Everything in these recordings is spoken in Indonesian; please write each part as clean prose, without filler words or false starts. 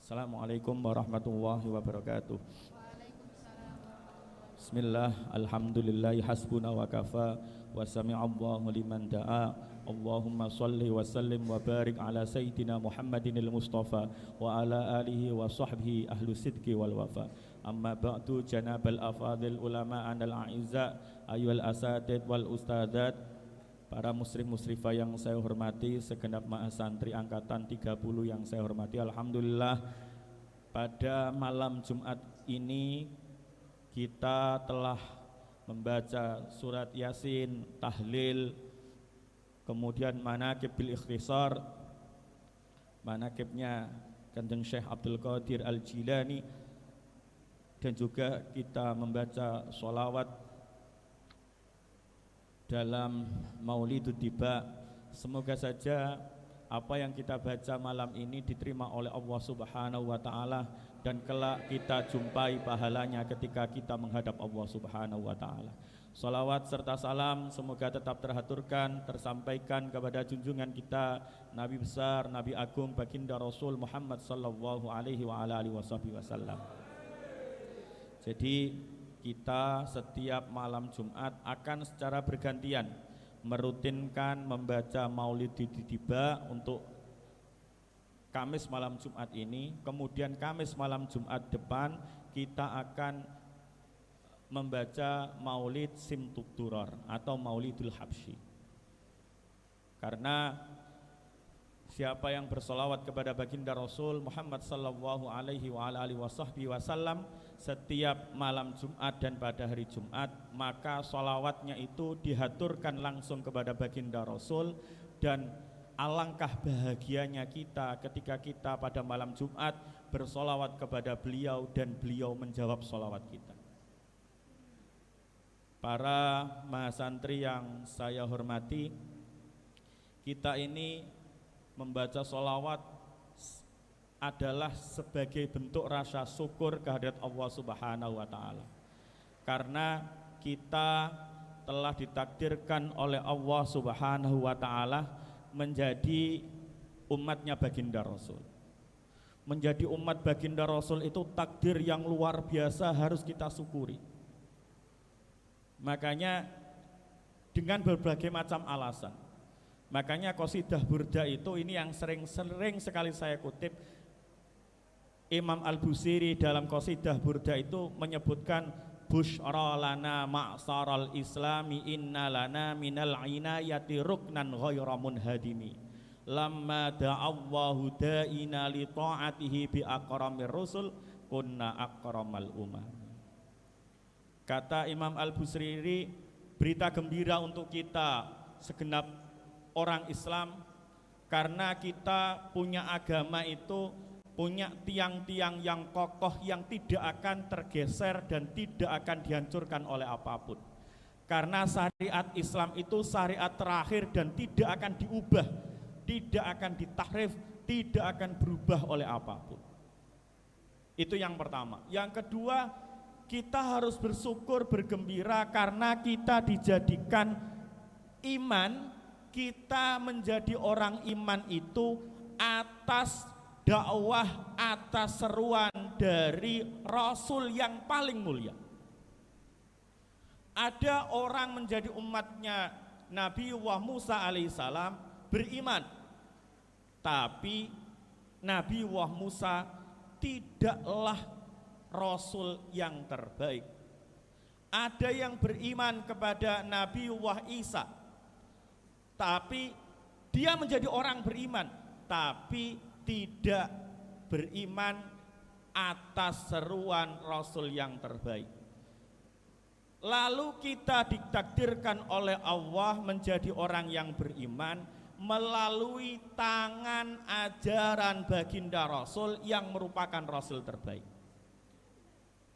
Assalamualaikum warahmatullahi wabarakatuh. Bismillah, alhamdulillahi hasbuna wa kafa wa sami'allahu liman da'a. Allahumma salli wa sallim wa barik ala sayyidina Muhammadinil Mustafa wa ala alihi wa sahbihi ahlu sidqi wal wafa. Amma ba'du, janabal afadil ulama anal a'izza ayyuhal asatid wal ustadzat, para muslim musrifah yang saya hormati, segenap mahasantri angkatan 30 yang saya hormati. Alhamdulillah, pada malam Jumat ini kita telah membaca surat Yasin, tahlil, kemudian manaqib bil ikhtisar, manaqibnya Kanjeng Syekh Abdul Qadir Al-Jilani, dan juga kita membaca sholawat dalam Maulidud Diba. Semoga saja apa yang kita baca malam ini diterima oleh Allah Subhanahu wa Ta'ala, dan kelak kita jumpai pahalanya ketika kita menghadap Allah Subhanahu wa Ta'ala. Salawat serta salam semoga tetap terhaturkan, tersampaikan kepada junjungan kita Nabi besar, Nabi agung, baginda Rasul Muhammad sallallahu alaihi wa ala alihi wasallam. Jadi kita setiap malam Jumat akan secara bergantian merutinkan membaca Maulid Diba untuk Kamis malam Jumat ini. Kemudian Kamis malam Jumat depan kita akan membaca Maulid Simtud Duror atau Maulidul Habsyi. Karena siapa yang bersolawat kepada baginda Rasul Muhammad sallallahu alaihi wa alihi wasallam setiap malam Jumat dan pada hari Jumat, maka solawatnya itu dihaturkan langsung kepada baginda Rasul. Dan alangkah bahagianya kita ketika kita pada malam Jumat bersolawat kepada beliau dan beliau menjawab solawat kita. Para mahasantri yang saya hormati, kita ini membaca solawat adalah sebagai bentuk rasa syukur kehadirat Allah Subhanahu wa Ta'ala, karena kita telah ditakdirkan oleh Allah Subhanahu wa Ta'ala menjadi umatnya baginda Rasul. Menjadi umat baginda Rasul itu takdir yang luar biasa, harus kita syukuri. Makanya dengan berbagai macam alasan, makanya qasidah burda itu ini yang sering sekali saya kutip. Imam Al-Busiri dalam qasidah burda itu menyebutkan busyra lana ma'saral islami inna lana minal inayati ruknan ghayra munhadimi lamma da'allahu da'ina li ta'atihi bi akramir rusul kunna akramal umam. Kata Imam Al-Busiri, berita gembira untuk kita segenap orang Islam, karena kita punya agama itu punya tiang-tiang yang kokoh yang tidak akan tergeser dan tidak akan dihancurkan oleh apapun. Karena syariat Islam itu syariat terakhir dan tidak akan diubah, tidak akan ditahrif, tidak akan berubah oleh apapun. Itu yang pertama. Yang kedua, kita harus bersyukur, bergembira karena kita dijadikan iman. Kita menjadi orang iman itu atas dakwah, atas seruan dari Rasul yang paling mulia. Ada orang menjadi umatnya Nabiullah Musa alaihissalam beriman, tapi Nabiullah Musa tidaklah Rasul yang terbaik. Ada yang beriman kepada Nabiullah Isa, tapi dia menjadi orang beriman, tapi tidak beriman atas seruan Rasul yang terbaik. Lalu kita ditakdirkan oleh Allah menjadi orang yang beriman melalui tangan ajaran baginda Rasul yang merupakan Rasul terbaik.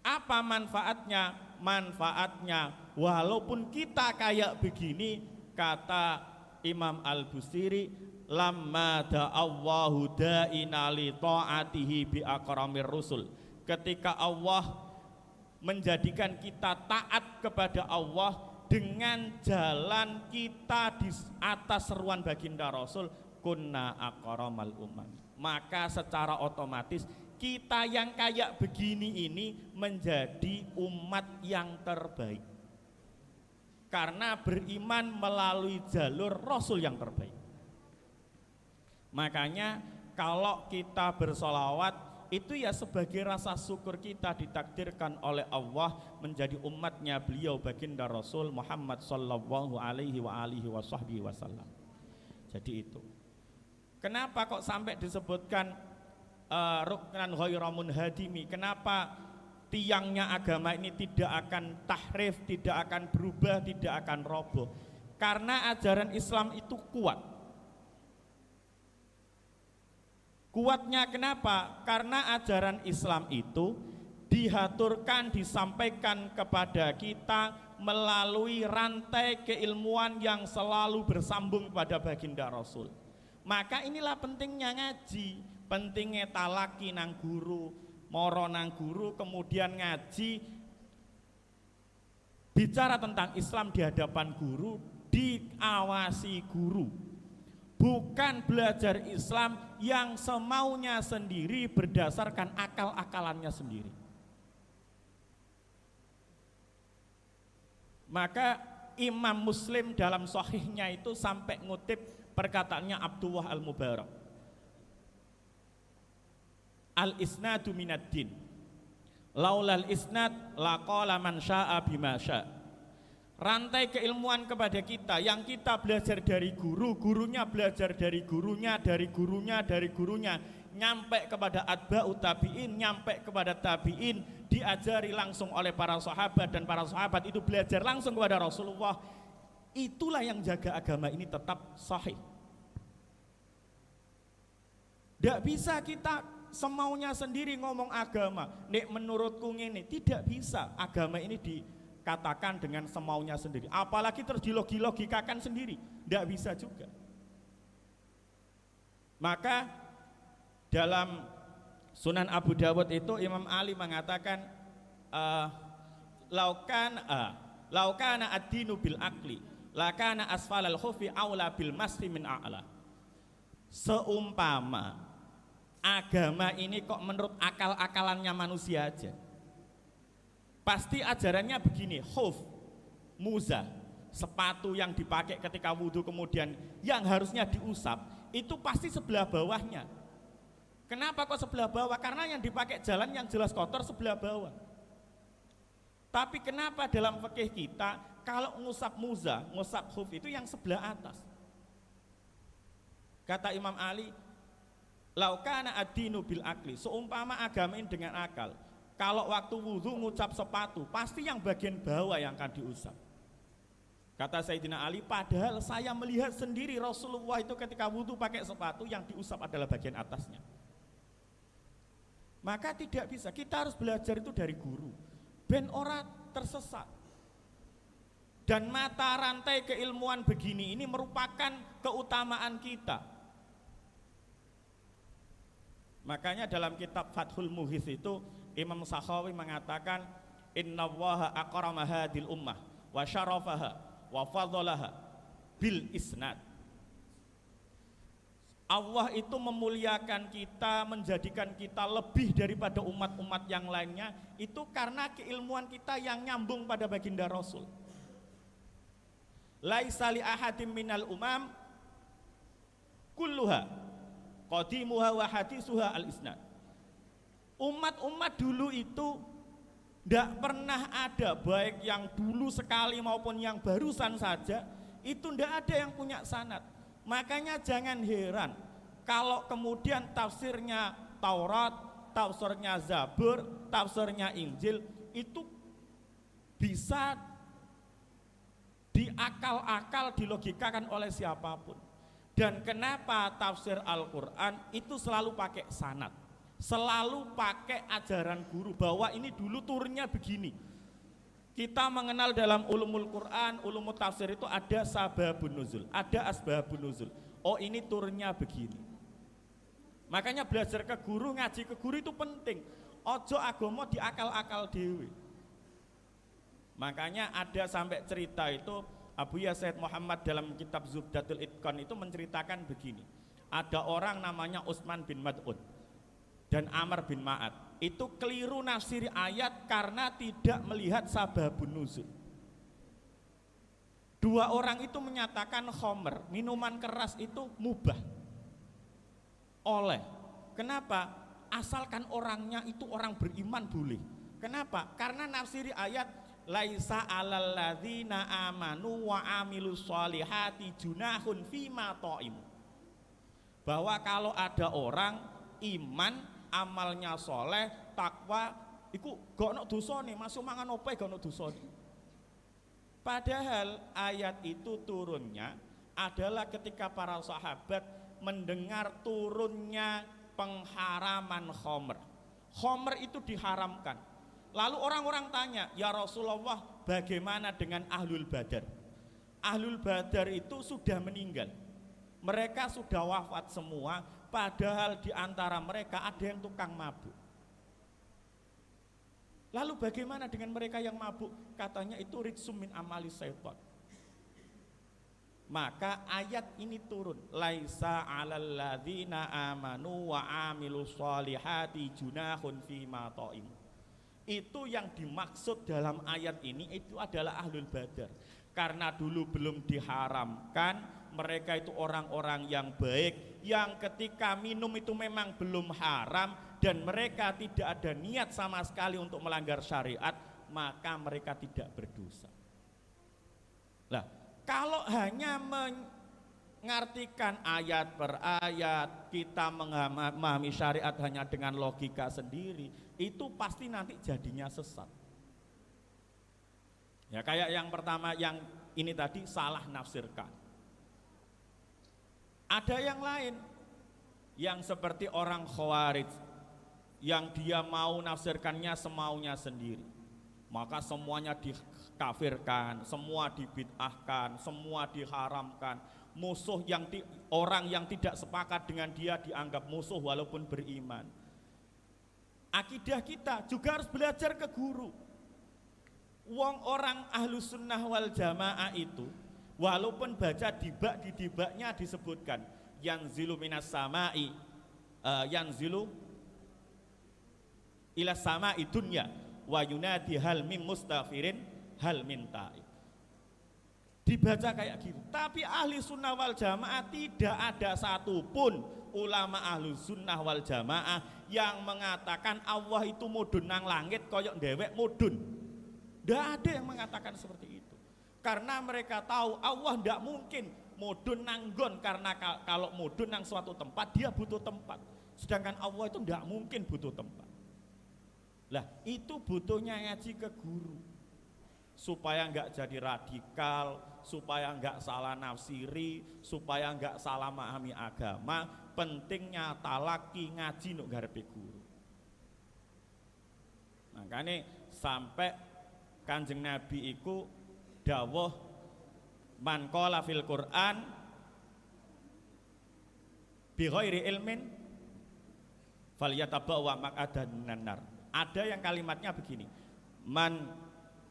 Apa manfaatnya? Manfaatnya walaupun kita kayak begini, kata Imam Al-Busiri, lamma da'allahu da'ina li ta'atihi bi akramir rusul. Ketika Allah menjadikan kita taat kepada Allah dengan jalan kita di atas seruan baginda Rasul, kunna akramal umam, maka secara otomatis kita yang kayak begini ini menjadi umat yang terbaik karena beriman melalui jalur Rasul yang terbaik. Makanya kalau kita bersolawat itu ya sebagai rasa syukur kita ditakdirkan oleh Allah menjadi umatnya beliau baginda Rasul Muhammad sallallahu alaihi wasallam. Jadi itu. Kenapa kok sampai disebutkan ruknan ghairu munhadimi? Kenapa tiangnya agama ini tidak akan tahrif, tidak akan berubah, tidak akan roboh? Karena ajaran Islam itu kuat. Kuatnya kenapa? Karena ajaran Islam itu dihaturkan, disampaikan kepada kita melalui rantai keilmuan yang selalu bersambung pada baginda Rasul. Maka inilah pentingnya ngaji, pentingnya talaki nang guru, moro nang guru, kemudian ngaji, bicara tentang Islam di hadapan guru, diawasi guru. Bukan belajar Islam yang semaunya sendiri berdasarkan akal-akalannya sendiri. Maka Imam Muslim dalam sahihnya itu sampai ngutip perkataannya Abdullah Al-Mubarak, al-isnadu minaddin, laulal isnad laqala man syaa bima syaa. Rantai keilmuan kepada kita yang kita belajar dari guru, gurunya belajar dari gurunya, dari gurunya, dari gurunya, nyampe kepada atba'ut tabi'in, nyampe kepada tabi'in, diajari langsung oleh para sahabat, dan para sahabat itu belajar langsung kepada Rasulullah. Itulah yang jaga agama ini tetap sahih. Tidak bisa kita semaunya sendiri ngomong agama, nek menurutku ini tidak bisa. Agama ini dikatakan dengan semaunya sendiri, apalagi terus dilogikakan sendiri, tidak bisa juga. Maka dalam Sunan Abu Dawud itu Imam Ali mengatakan laukana ad-dinu bil akli lakana asfalal khufi aula bil masri min a'la. Seumpama agama ini kok menurut akal-akalannya manusia aja, pasti ajarannya begini, khuf, muza, sepatu yang dipakai ketika wudhu kemudian yang harusnya diusap, itu pasti sebelah bawahnya. Kenapa kok sebelah bawah? Karena yang dipakai jalan yang jelas kotor sebelah bawah. Tapi kenapa dalam fikih kita kalau ngusap muza, ngusap khuf itu yang sebelah atas? Kata Imam Ali, laukana ad-dinu bil akli, seumpama agama ini dengan akal, kalau waktu wudhu ngucap sepatu, pasti yang bagian bawah yang akan diusap. Kata Sayyidina Ali, padahal saya melihat sendiri Rasulullah itu ketika wudhu pakai sepatu, yang diusap adalah bagian atasnya. Maka tidak bisa, kita harus belajar itu dari guru, ben ora tersesat. Dan mata rantai keilmuan begini ini merupakan keutamaan kita. Makanya dalam kitab Fathul Mughis itu Imam Sakhawi mengatakan, innallaha aqrama hadil ummah wa syarafaha wa fadhalaha bil isnad. Allah itu memuliakan kita, menjadikan kita lebih daripada umat-umat yang lainnya, itu karena keilmuan kita yang nyambung pada baginda Rasul. Laisa li ahadim minal umam kulluha qadimuha wa hadisuha al isnad. Umat-umat dulu itu tidak pernah ada, baik yang dulu sekali maupun yang barusan saja, itu tidak ada yang punya sanad. Makanya jangan heran kalau kemudian tafsirnya Taurat, tafsirnya Zabur, tafsirnya Injil itu bisa diakal-akal, dilogikakan oleh siapapun. Dan kenapa tafsir Al-Quran itu selalu pakai sanad, selalu pakai ajaran guru, bahwa ini dulu turunnya begini. Kita mengenal dalam ulumul Quran, ulumul tafsir itu ada sababun nuzul, ada asbabun nuzul. Oh, ini turunnya begini. Makanya belajar ke guru, ngaji ke guru itu penting. Ojo agomo diakal-akal dewe. Makanya ada sampai cerita itu, Abuya Said Muhammad dalam kitab Zubdatul Itqan itu menceritakan begini. Ada orang namanya Utsman bin Mad'un. dan Amr bin Ma'ad itu keliru nafsiri ayat karena tidak melihat sababun nuzul. Dua orang itu menyatakan khomer, minuman keras itu mubah oleh. Kenapa? Asalkan orangnya itu orang beriman boleh. Kenapa? Karena nafsiri ayat laisa alal ladzina amanu wa amilus sholihati junahun fima ta'im. Bahwa kalau ada orang iman, amalnya soleh, takwa, iku gak ono dosane, masuk mangan opo gak ono dosane. Padahal ayat itu turunnya adalah ketika para sahabat mendengar turunnya pengharaman khomer. Khomer itu diharamkan. Lalu orang-orang tanya, ya Rasulullah, bagaimana dengan Ahlul Badar? Ahlul Badar itu sudah meninggal. Mereka sudah wafat semua, padahal di antara mereka ada yang tukang mabuk. Lalu bagaimana dengan mereka yang mabuk? Katanya itu rijsum min amali syaitan. Maka ayat ini turun, laisa 'alal ladzina amanu wa amilus sholihati junahun fima ta'im. Itu yang dimaksud dalam ayat ini itu adalah Ahlul Badar. Karena dulu belum diharamkan, mereka itu orang-orang yang baik, yang ketika minum itu memang belum haram dan mereka tidak ada niat sama sekali untuk melanggar syariat, maka mereka tidak berdosa. Lah, kalau hanya mengartikan ayat per ayat, kita memahami syariat hanya dengan logika sendiri, itu pasti nanti jadinya sesat. Ya kayak yang pertama, yang ini tadi salah nafsirkan. Ada yang lain yang seperti orang Khawarij yang dia mau nafsirkannya semaunya sendiri, maka semuanya dikafirkan, semua dibid'ahkan, semua diharamkan. Musuh yang orang yang tidak sepakat dengan dia dianggap musuh walaupun beriman. Akidah kita juga harus belajar ke guru. Wong orang Ahlus Sunnah wal Jamaah itu walaupun baca dibak, di dibaknya disebutkan yanzilu minas samai, yanzilu ila samai dunya wa yunadi hal min mustaghfirin hal min taib. Dibaca kayak gitu. Tapi ahli sunnah wal jamaah tidak ada satupun ulama ahli sunnah wal jamaah yang mengatakan Allah itu mudun nang langit koyok dewek mudun. Tidak ada yang mengatakan seperti itu. Karena mereka tahu Allah tidak mungkin mudun nanggon, karena kalau mudun nang suatu tempat dia butuh tempat. Sedangkan Allah itu tidak mungkin butuh tempat. Lah itu butuhnya ngaji ke guru supaya nggak jadi radikal, supaya nggak salah nafsiri, supaya nggak salah memahami agama. Pentingnya talaki ngaji nuk garepe guru. Makanya sampai Kanjeng Nabi iku dawuh man qala fil Quran bi ghairi ilmin falyatabawwa maq'adahu minan nar. Ada yang kalimatnya begini, man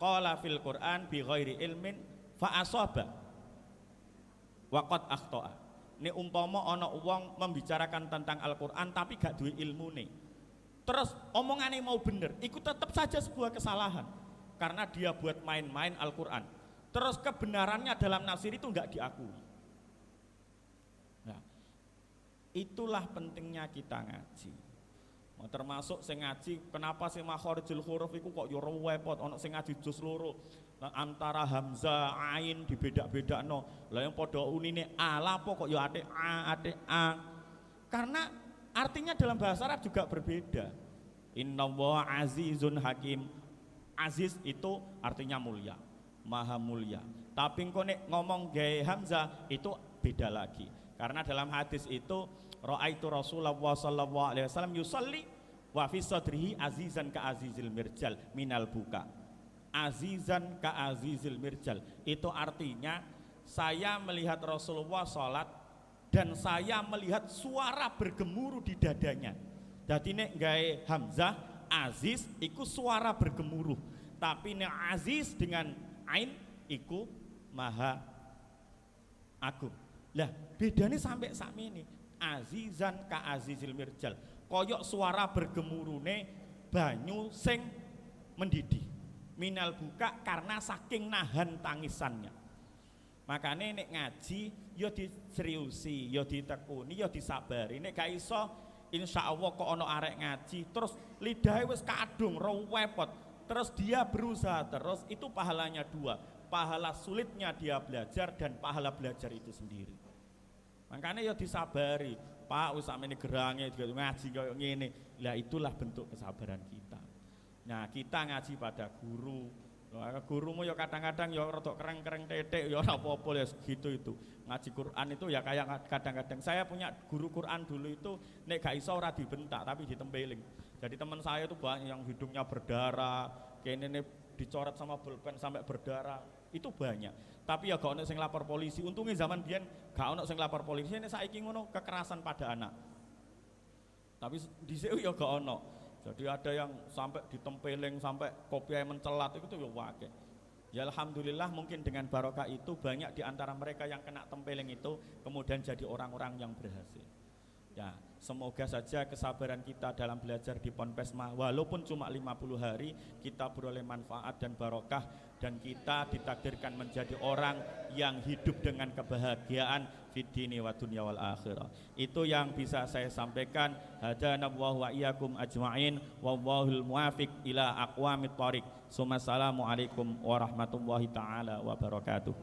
qala fil Quran bi ghairi ilmin fa asaba wa qad akhta'a. Ini umpama ana wong membicarakan tentang Al-Qur'an tapi gak duwe ilmune, terus omongannya mau bener, itu tetap saja sebuah kesalahan karena dia buat main-main Al-Qur'an. Terus kebenarannya dalam nafsir itu enggak diakui. Nah, itulah pentingnya kita ngaji. Termasuk sing ngaji, kenapa sing makharijul huruf iku kok yo repot, ana sing ngaji juz loro. Antara hamzah, ain dibeda-bedakno. Lah yang padha unine a, lapo kok yo atik a, atik a. Karena artinya dalam bahasa Arab juga berbeda. Innallaha azizun hakim. Aziz itu artinya mulia, maha mulia. Tapi engko nek ngomong gawe hamzah itu beda lagi. Karena dalam hadis itu ra'aitu Rasulullah sallallahu alaihi wasallam yusalli wa fi sadrihi azizan ka azizil mirjal minal buka. Azizan ka azizil mirjal itu artinya saya melihat Rasulullah salat dan saya melihat suara bergemuruh di dadanya. Dadi nek gawe hamzah aziz iku suara bergemuruh, tapi nek aziz dengan ain iku maha agung. Lah bedanya sampai sakmene, azizan ka azizil mirjal. koyok suara bergemurune banyu sing mendidih. Minal buka karena saking nahan tangisannya. Makanya nek ngaji ya diseriusi, ya ditekuni, ya disabari. Nek gak iso insyaallah kok ono arek ngaji terus lidahnya wis kadung rewepot, terus dia berusaha terus, itu pahalanya dua, pahala sulitnya dia belajar dan pahala belajar itu sendiri. Makanya ya disabari, Pak wis samene gerange ngaji koyo ngene. Lah itulah bentuk kesabaran kita. Nah, kita ngaji pada guru. Gurumu ya kadang-kadang ya rada kereng-kereng tetek ya ora apa-apa ya segitu itu. Ngaji Quran itu ya kayak kadang-kadang saya punya guru Quran dulu itu nek gak iso ora dibentak tapi ditempeling. Jadi teman saya itu banyak yang hidungnya berdarah, kene dicoret sama pulpen sampai berdarah. Itu banyak. Tapi ya gak ono sing lapor polisi. Untungnya zaman biyen gak ono sing lapor polisi. Nek saiki ngono kekerasan pada anak. Tapi dhisik ya gak ono. Jadi ada yang sampai ditempeling sampai kopiah mencelat itu ya wakil. Ya alhamdulillah mungkin dengan barokah itu banyak di antara mereka yang kena tempeling itu kemudian jadi orang-orang yang berhasil. Ya, semoga saja kesabaran kita dalam belajar di Ponpesma walaupun cuma 50 hari kita beroleh manfaat dan barokah dan kita ditakdirkan menjadi orang yang hidup dengan kebahagiaan fid dini wa dunya wal akhirah. Itu yang bisa saya sampaikan. Hadanallahu wa iyyakum ajmain wallahul muwafiq ila aqwamit thoriq. Assalamualaikum warahmatullahi taala wabarakatuh.